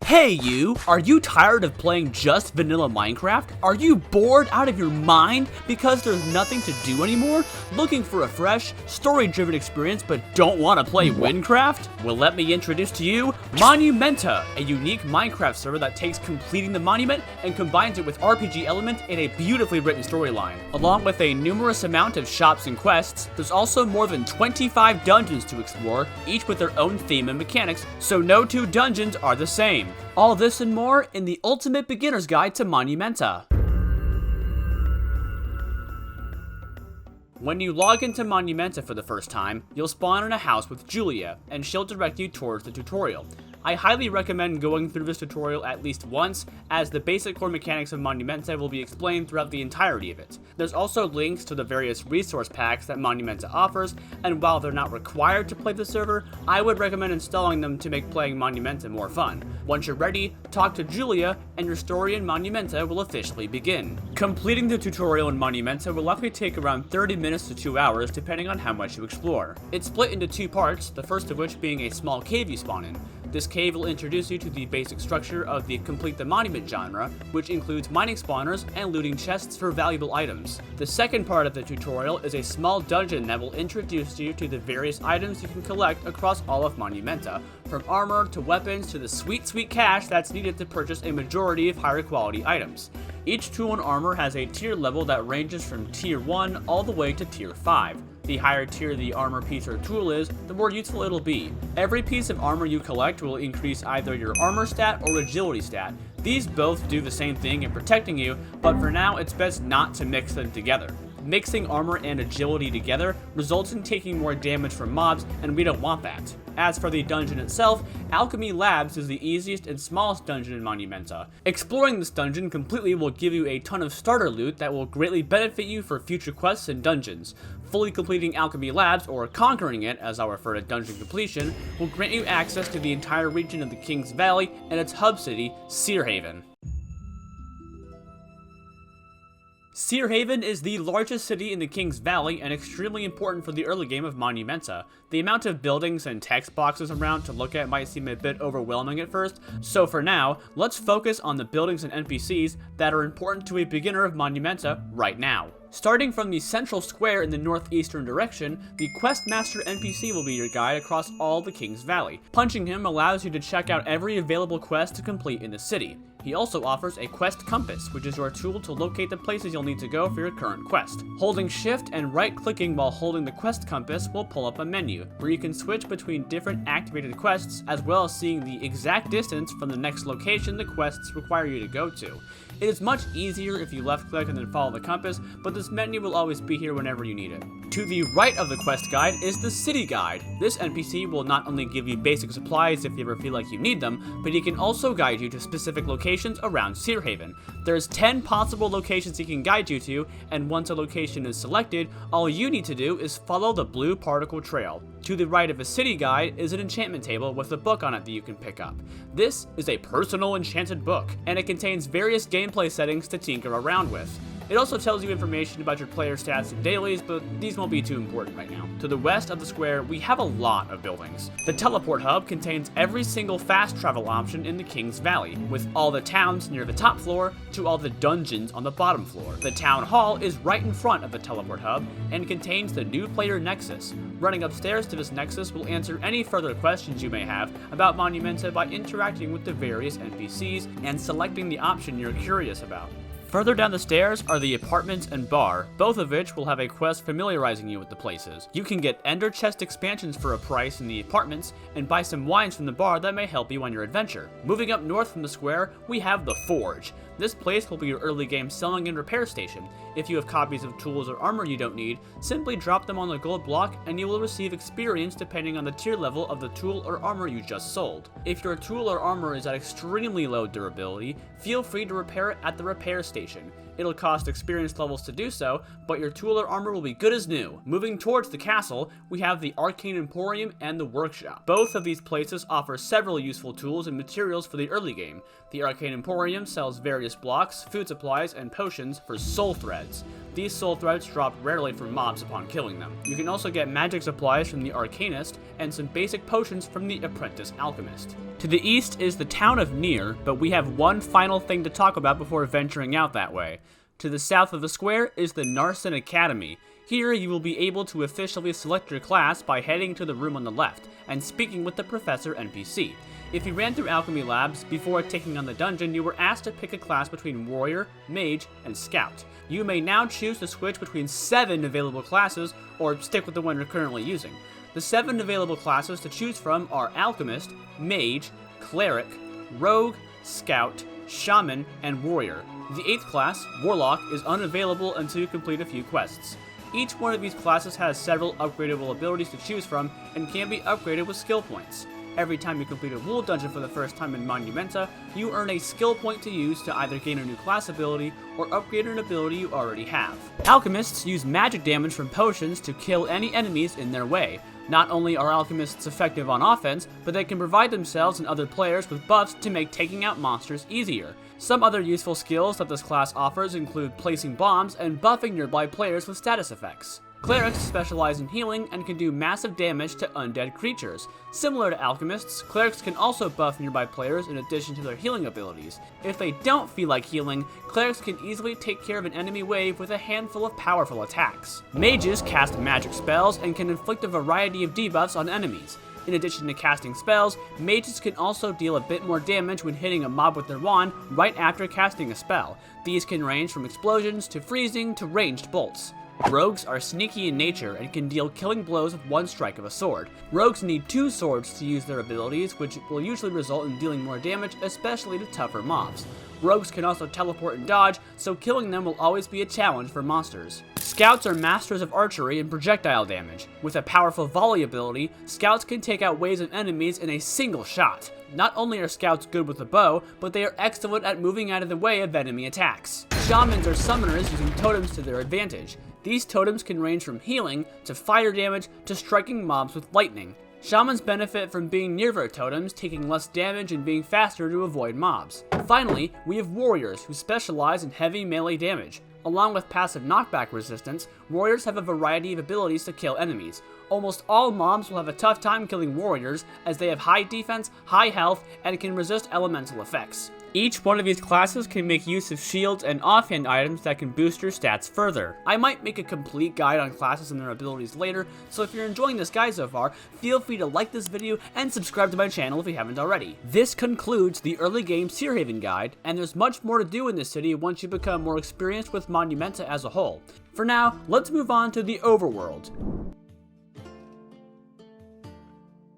Hey you! Are you tired of playing just vanilla Minecraft? Are you bored out of your mind because there's nothing to do anymore? Looking for a fresh, story-driven experience but don't want to play Minecraft? Well, let me introduce to you Monumenta, a unique Minecraft server that takes completing the monument and combines it with RPG elements in a beautifully written storyline. Along with a numerous amount of shops and quests, there's also more than 25 dungeons to explore, each with their own theme and mechanics, so no two dungeons are the same. All this and more in the Ultimate Beginner's Guide to Monumenta. When you log into Monumenta for the first time, you'll spawn in a house with Julia, and she'll direct you towards the tutorial. I highly recommend going through this tutorial at least once, as the basic core mechanics of Monumenta will be explained throughout the entirety of it. There's also links to the various resource packs that Monumenta offers, and while they're not required to play the server, I would recommend installing them to make playing Monumenta more fun. Once you're ready, talk to Julia, and your story in Monumenta will officially begin. Completing the tutorial in Monumenta will likely take around 30 minutes to 2 hours depending on how much you explore. It's split into two parts, the first of which being a small cave you spawn in. This cave will introduce you to the basic structure of the Complete the Monument genre, which includes mining spawners and looting chests for valuable items. The second part of the tutorial is a small dungeon that will introduce you to the various items you can collect across all of Monumenta, from armor to weapons to the sweet cash that's needed to purchase a majority of higher quality items. Each tool and armor has a tier level that ranges from tier 1 all the way to tier 5. The higher tier the armor piece or tool is, the more useful it'll be. Every piece of armor you collect will increase either your armor stat or agility stat. These both do the same thing in protecting you, but for now it's best not to mix them together. Mixing armor and agility together results in taking more damage from mobs, and we don't want that. As for the dungeon itself, Alchemy Labs is the easiest and smallest dungeon in Monumenta. Exploring this dungeon completely will give you a ton of starter loot that will greatly benefit you for future quests and dungeons. Fully completing Alchemy Labs, or conquering it as I refer to dungeon completion, will grant you access to the entire region of the King's Valley and its hub city, Sierhaven. Sierhaven is the largest city in the King's Valley and extremely important for the early game of Monumenta. The amount of buildings and text boxes around to look at might seem a bit overwhelming at first, so for now, let's focus on the buildings and NPCs that are important to a beginner of Monumenta right now. Starting from the central square in the northeastern direction, the Questmaster NPC will be your guide across all the King's Valley. Punching him allows you to check out every available quest to complete in the city. He also offers a quest compass, which is your tool to locate the places you'll need to go for your current quest. Holding shift and right-clicking while holding the quest compass will pull up a menu, where you can switch between different activated quests, as well as seeing the exact distance from the next location the quests require you to go to. It is much easier if you left-click and then follow the compass, but this menu will always be here whenever you need it. To the right of the quest guide is the City Guide. This NPC will not only give you basic supplies if you ever feel like you need them, but he can also guide you to specific locations around Sierhaven. There's 10 possible locations he can guide you to, and once a location is selected, all you need to do is follow the blue particle trail. To the right of a city guide is an enchantment table with a book on it that you can pick up. This is a personal enchanted book, and it contains various gameplay settings to tinker around with. It also tells you information about your player stats and dailies, but these won't be too important right now. To the west of the square, we have a lot of buildings. The Teleport Hub contains every single fast travel option in the King's Valley, with all the towns near the top floor to all the dungeons on the bottom floor. The Town Hall is right in front of the Teleport Hub and contains the New Player Nexus. Running upstairs to this Nexus will answer any further questions you may have about Monumenta by interacting with the various NPCs and selecting the option you're curious about. Further down the stairs are the apartments and bar, both of which will have a quest familiarizing you with the places. You can get Ender Chest expansions for a price in the apartments, and buy some wines from the bar that may help you on your adventure. Moving up north from the square, we have the Forge. This place will be your early game selling and repair station. If you have copies of tools or armor you don't need, simply drop them on the gold block and you will receive experience depending on the tier level of the tool or armor you just sold. If your tool or armor is at extremely low durability, feel free to repair it at the repair station. It'll cost experience levels to do so, but your tool or armor will be good as new. Moving towards the castle, we have the Arcane Emporium and the Workshop. Both of these places offer several useful tools and materials for the early game. The Arcane Emporium sells various blocks, food supplies, and potions for soul threads. These soul threads drop rarely from mobs upon killing them. You can also get magic supplies from the Arcanist and some basic potions from the Apprentice Alchemist. To the east is the town of Nier, but we have one final thing to talk about before venturing out that way. To the south of the square is the Narsen Academy. Here you will be able to officially select your class by heading to the room on the left and speaking with the Professor NPC. If you ran through Alchemy Labs before taking on the dungeon, you were asked to pick a class between Warrior, Mage, and Scout. You may now choose to switch between 7 available classes, or stick with the one you're currently using. The 7 available classes to choose from are Alchemist, Mage, Cleric, Rogue, Scout, Shaman, and Warrior. The 8th class, Warlock, is unavailable until you complete a few quests. Each one of these classes has several upgradable abilities to choose from and can be upgraded with skill points. Every time you complete a Wool dungeon for the first time in Monumenta, you earn a skill point to use to either gain a new class ability or upgrade an ability you already have. Alchemists use magic damage from potions to kill any enemies in their way. Not only are alchemists effective on offense, but they can provide themselves and other players with buffs to make taking out monsters easier. Some other useful skills that this class offers include placing bombs and buffing nearby players with status effects. Clerics specialize in healing and can do massive damage to undead creatures. Similar to alchemists, clerics can also buff nearby players in addition to their healing abilities. If they don't feel like healing, clerics can easily take care of an enemy wave with a handful of powerful attacks. Mages cast magic spells and can inflict a variety of debuffs on enemies. In addition to casting spells, mages can also deal a bit more damage when hitting a mob with their wand right after casting a spell. These can range from explosions to freezing to ranged bolts. Rogues are sneaky in nature and can deal killing blows with one strike of a sword. Rogues need 2 swords to use their abilities, which will usually result in dealing more damage, especially to tougher mobs. Rogues can also teleport and dodge, so killing them will always be a challenge for monsters. Scouts are masters of archery and projectile damage. With a powerful volley ability, Scouts can take out waves of enemies in a single shot. Not only are Scouts good with the bow, but they are excellent at moving out of the way of enemy attacks. Shamans are summoners using totems to their advantage. These totems can range from healing, to fire damage, to striking mobs with lightning. Shamans benefit from being near their totems, taking less damage and being faster to avoid mobs. Finally, we have warriors who specialize in heavy melee damage. Along with passive knockback resistance, warriors have a variety of abilities to kill enemies. Almost all mobs will have a tough time killing warriors, as they have high defense, high health, and can resist elemental effects. Each one of these classes can make use of shields and offhand items that can boost your stats further. I might make a complete guide on classes and their abilities later, so if you're enjoying this guide so far, feel free to like this video and subscribe to my channel if you haven't already. This concludes the early game Sierhaven guide, and there's much more to do in this city once you become more experienced with Monumenta as a whole. For now, let's move on to the Overworld.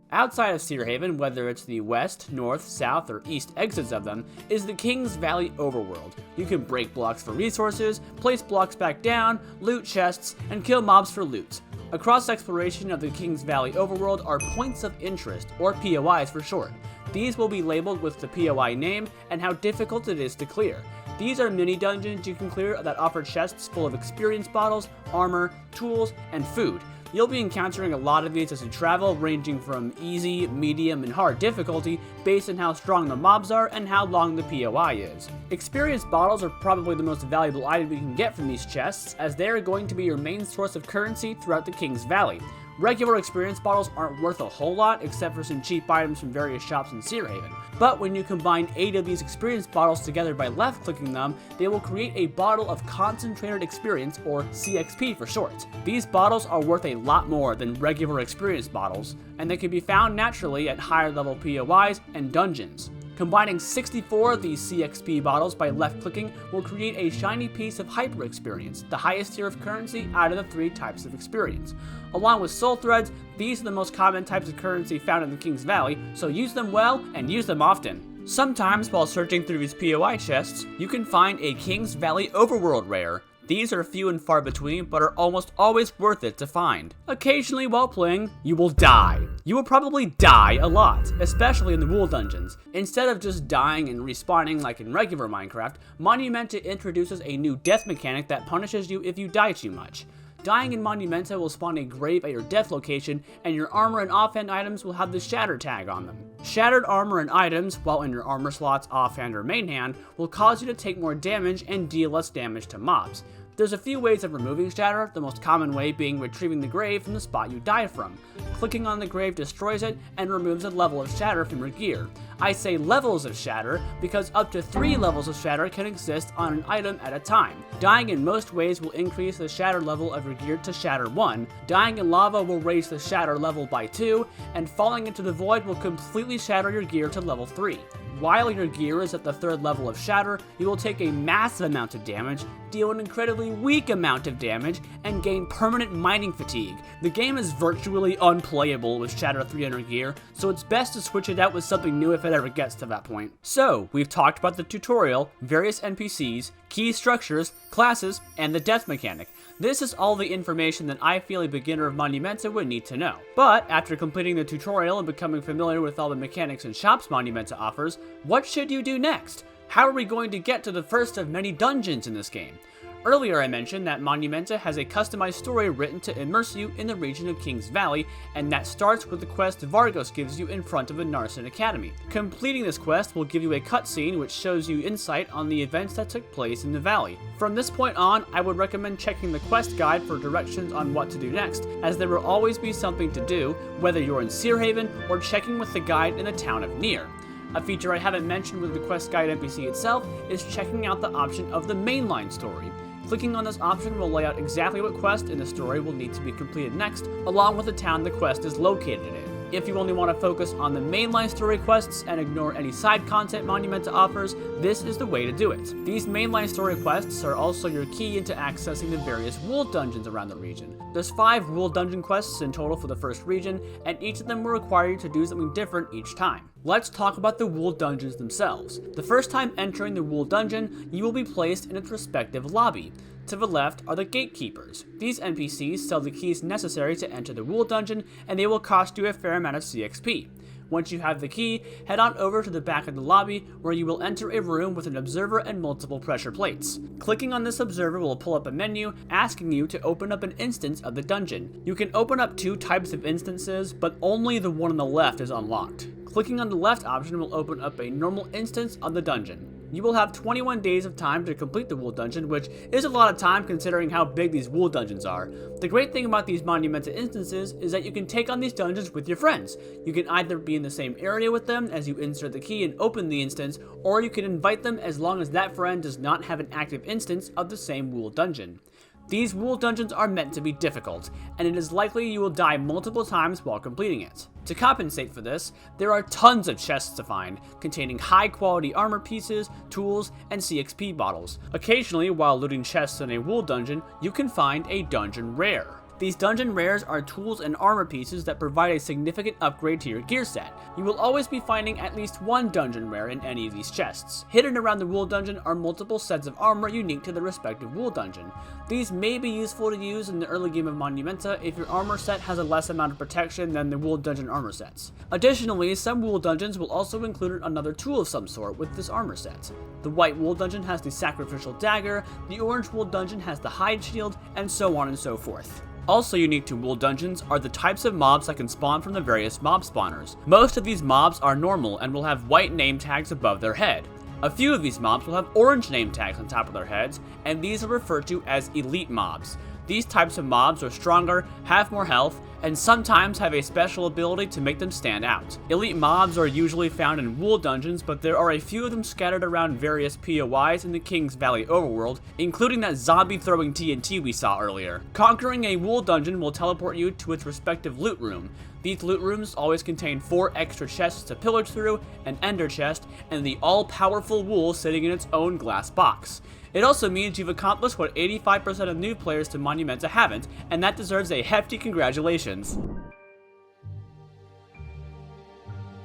Outside of Sierhaven, whether it's the west, north, south, or east exits of them, is the King's Valley Overworld. You can break blocks for resources, place blocks back down, loot chests, and kill mobs for loot. A cross-exploration of the King's Valley Overworld are points of interest, or POIs for short. These will be labeled with the POI name and how difficult it is to clear. These are mini dungeons you can clear that offer chests full of experience bottles, armor, tools, and food. You'll be encountering a lot of these as you travel, ranging from easy, medium, and hard difficulty based on how strong the mobs are and how long the POI is. Experience bottles are probably the most valuable item you can get from these chests, as they are going to be your main source of currency throughout the King's Valley. Regular experience bottles aren't worth a whole lot except for some cheap items from various shops in Sierhaven. But when you combine 8 of these experience bottles together by left-clicking them, they will create a bottle of concentrated experience, or CXP for short. These bottles are worth a lot more than regular experience bottles, and they can be found naturally at higher level POIs and dungeons. Combining 64 of these CXP bottles by left-clicking will create a shiny piece of hyper experience, the highest tier of currency out of the 3 types of experience. Along with soul threads, these are the most common types of currency found in the King's Valley, so use them well and use them often. Sometimes while searching through these POI chests, you can find a King's Valley Overworld rare. These are few and far between, but are almost always worth it to find. Occasionally while playing, you will die. You will probably die a lot, especially in the wool dungeons. Instead of just dying and respawning like in regular Minecraft, Monumenta introduces a new death mechanic that punishes you if you die too much. Dying in Monumenta will spawn a grave at your death location, and your armor and offhand items will have the Shatter tag on them. Shattered armor and items, while in your armor slots, offhand, or main hand, will cause you to take more damage and deal less damage to mobs. There's a few ways of removing Shatter, the most common way being retrieving the grave from the spot you died from. Clicking on the grave destroys it and removes a level of Shatter from your gear. I say levels of Shatter because up to 3 levels of Shatter can exist on an item at a time. Dying in most ways will increase the Shatter level of your gear to Shatter 1, dying in lava will raise the Shatter level by 2, and falling into the void will completely shatter your gear to level 3. While your gear is at the 3rd level of Shatter, you will take a massive amount of damage, deal an incredibly weak amount of damage, and gain permanent mining fatigue. The game is virtually unplayable with Shatter 3 on your gear, so it's best to switch it out with something new if it ever gets to that point. So, we've talked about the tutorial, various NPCs, key structures, classes, and the death mechanic. This is all the information that I feel a beginner of Monumenta would need to know. But after completing the tutorial and becoming familiar with all the mechanics and shops Monumenta offers, what should you do next? How are we going to get to the first of many dungeons in this game? Earlier I mentioned that Monumenta has a customized story written to immerse you in the region of King's Valley, and that starts with the quest Vargos gives you in front of the Narsen Academy. Completing this quest will give you a cutscene which shows you insight on the events that took place in the valley. From this point on, I would recommend checking the quest guide for directions on what to do next, as there will always be something to do, whether you're in Sierhaven or checking with the guide in the town of Nier. A feature I haven't mentioned with the quest guide NPC itself is checking out the option of the mainline story. Clicking on this option will lay out exactly what quest in the story will need to be completed next, along with the town the quest is located in. If you only want to focus on the mainline story quests and ignore any side content Monumenta offers, this is the way to do it. These mainline story quests are also your key into accessing the various wool dungeons around the region. There's 5 wool dungeon quests in total for the first region, and each of them will require you to do something different each time. Let's talk about the wool dungeons themselves. The first time entering the wool dungeon, you will be placed in its respective lobby. To the left are the gatekeepers. These NPCs sell the keys necessary to enter the wool dungeon, and they will cost you a fair amount of CXP. Once you have the key, head on over to the back of the lobby, where you will enter a room with an observer and multiple pressure plates. Clicking on this observer will pull up a menu asking you to open up an instance of the dungeon. You can open up 2 types of instances, but only the one on the left is unlocked. Clicking on the left option will open up a normal instance of the dungeon. You will have 21 days of time to complete the wool dungeon, which is a lot of time considering how big these wool dungeons are. The great thing about these Monumenta instances is that you can take on these dungeons with your friends. You can either be in the same area with them as you insert the key and open the instance, or you can invite them as long as that friend does not have an active instance of the same wool dungeon. These wool dungeons are meant to be difficult, and it is likely you will die multiple times while completing it. To compensate for this, there are tons of chests to find, containing high-quality armor pieces, tools, and CXP bottles. Occasionally, while looting chests in a wool dungeon, you can find a dungeon rare. These dungeon rares are tools and armor pieces that provide a significant upgrade to your gear set. You will always be finding at least one dungeon rare in any of these chests. Hidden around the wool dungeon are multiple sets of armor unique to the respective wool dungeon. These may be useful to use in the early game of Monumenta if your armor set has a less amount of protection than the wool dungeon armor sets. Additionally, some wool dungeons will also include another tool of some sort with this armor set. The white wool dungeon has the sacrificial dagger, the orange wool dungeon has the hide shield, and so on and so forth. Also unique to wool dungeons are the types of mobs that can spawn from the various mob spawners. Most of these mobs are normal and will have white name tags above their head. A few of these mobs will have orange name tags on top of their heads, and these are referred to as elite mobs. These types of mobs are stronger, have more health, and sometimes have a special ability to make them stand out. Elite mobs are usually found in wool dungeons, but there are a few of them scattered around various POIs in the King's Valley Overworld, including that zombie throwing TNT we saw earlier. Conquering a wool dungeon will teleport you to its respective loot room. These loot rooms always contain 4 extra chests to pillage through, an ender chest, and the all-powerful wool sitting in its own glass box. It also means you've accomplished what 85% of new players to Monumenta haven't, and that deserves a hefty congratulations.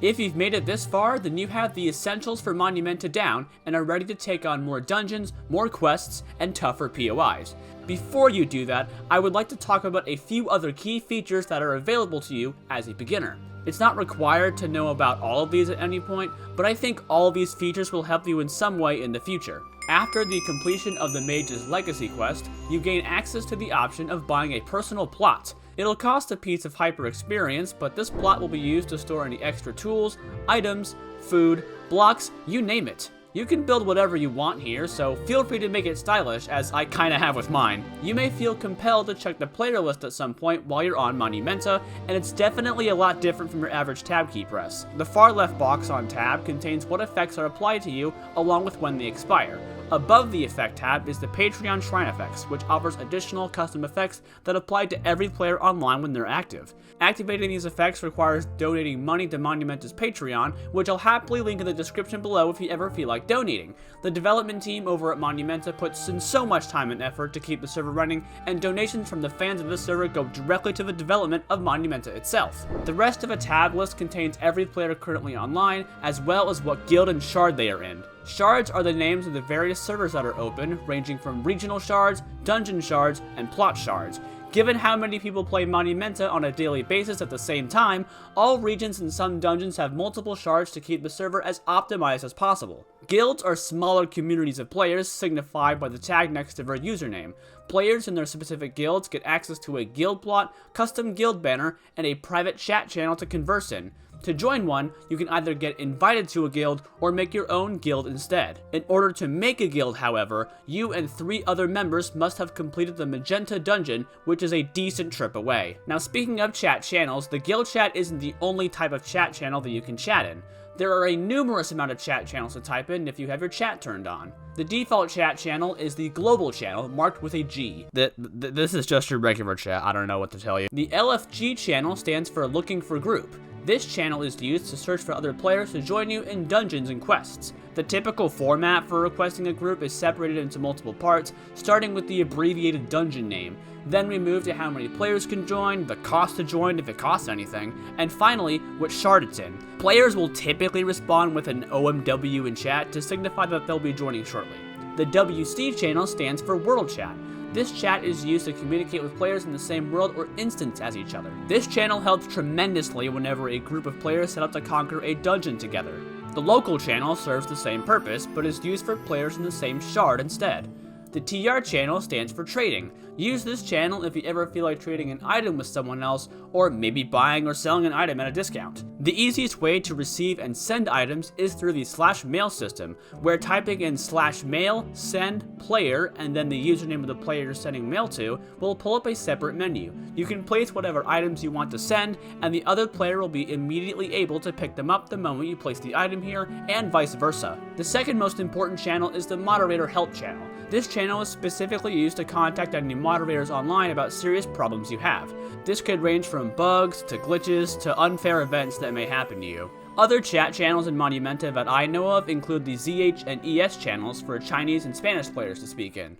If you've made it this far, then you have the essentials for Monumenta down and are ready to take on more dungeons, more quests, and tougher POIs. Before you do that, I would like to talk about a few other key features that are available to you as a beginner. It's not required to know about all of these at any point, but I think all of these features will help you in some way in the future. After the completion of the Mage's Legacy quest, you gain access to the option of buying a personal plot. It'll cost a piece of hyper experience, but this plot will be used to store any extra tools, items, food, blocks, you name it. You can build whatever you want here, so feel free to make it stylish, as I kinda have with mine. You may feel compelled to check the player list at some point while you're on Monumenta, and it's definitely a lot different from your average tab key press. The far left box on tab contains what effects are applied to you, along with when they expire. Above the effect tab is the Patreon Shrine effects, which offers additional custom effects that apply to every player online when they're active. Activating these effects requires donating money to Monumenta's Patreon, which I'll happily link in the description below if you ever feel like donating. The development team over at Monumenta puts in so much time and effort to keep the server running, and donations from the fans of the server go directly to the development of Monumenta itself. The rest of a tab list contains every player currently online, as well as what guild and shard they are in. Shards are the names of the various servers that are open, ranging from regional shards, dungeon shards, and plot shards. Given how many people play Monumenta on a daily basis at the same time, all regions and some dungeons have multiple shards to keep the server as optimized as possible. Guilds are smaller communities of players, signified by the tag next to their username. Players in their specific guilds get access to a guild plot, custom guild banner, and a private chat channel to converse in. To join one, you can either get invited to a guild or make your own guild instead. In order to make a guild, however, you and 3 other members must have completed the Magenta dungeon, which is a decent trip away. Now, speaking of chat channels, the guild chat isn't the only type of chat channel that you can chat in. There are a numerous amount of chat channels to type in if you have your chat turned on. The default chat channel is the global channel, marked with a G. This is just your regular chat, I don't know what to tell you. The LFG channel stands for Looking for Group. This channel is used to search for other players to join you in dungeons and quests. The typical format for requesting a group is separated into multiple parts, starting with the abbreviated dungeon name. Then we move to how many players can join, the cost to join if it costs anything, and finally, what shard it's in. Players will typically respond with an OMW in chat to signify that they'll be joining shortly. The WC channel stands for World Chat. This chat is used to communicate with players in the same world or instance as each other. This channel helps tremendously whenever a group of players set out to conquer a dungeon together. The local channel serves the same purpose, but is used for players in the same shard instead. The TR channel stands for Trading. Use this channel if you ever feel like trading an item with someone else, or maybe buying or selling an item at a discount. The easiest way to receive and send items is through the /mail system, where typing in /mail, send, player, and then the username of the player you're sending mail to will pull up a separate menu. You can place whatever items you want to send, and the other player will be immediately able to pick them up the moment you place the item here, and vice versa. The second most important channel is the Moderator Help channel. This channel is specifically used to contact any moderators online about serious problems you have. This could range from bugs to glitches to unfair events that may happen to you. Other chat channels in Monumenta that I know of include the ZH and ES channels for Chinese and Spanish players to speak in.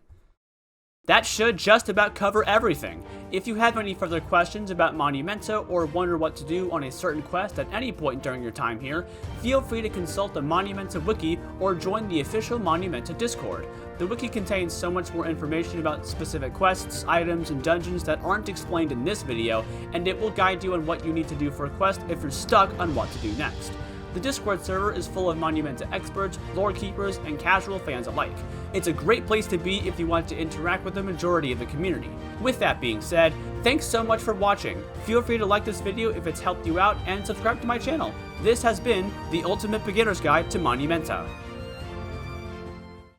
That should just about cover everything. If you have any further questions about Monumenta or wonder what to do on a certain quest at any point during your time here, feel free to consult the Monumenta wiki or join the official Monumenta Discord. The wiki contains so much more information about specific quests, items, and dungeons that aren't explained in this video, and it will guide you on what you need to do for a quest if you're stuck on what to do next. The Discord server is full of Monumenta experts, lore keepers, and casual fans alike. It's a great place to be if you want to interact with the majority of the community. With that being said, thanks so much for watching. Feel free to like this video if it's helped you out and subscribe to my channel. This has been the Ultimate Beginner's Guide to Monumenta.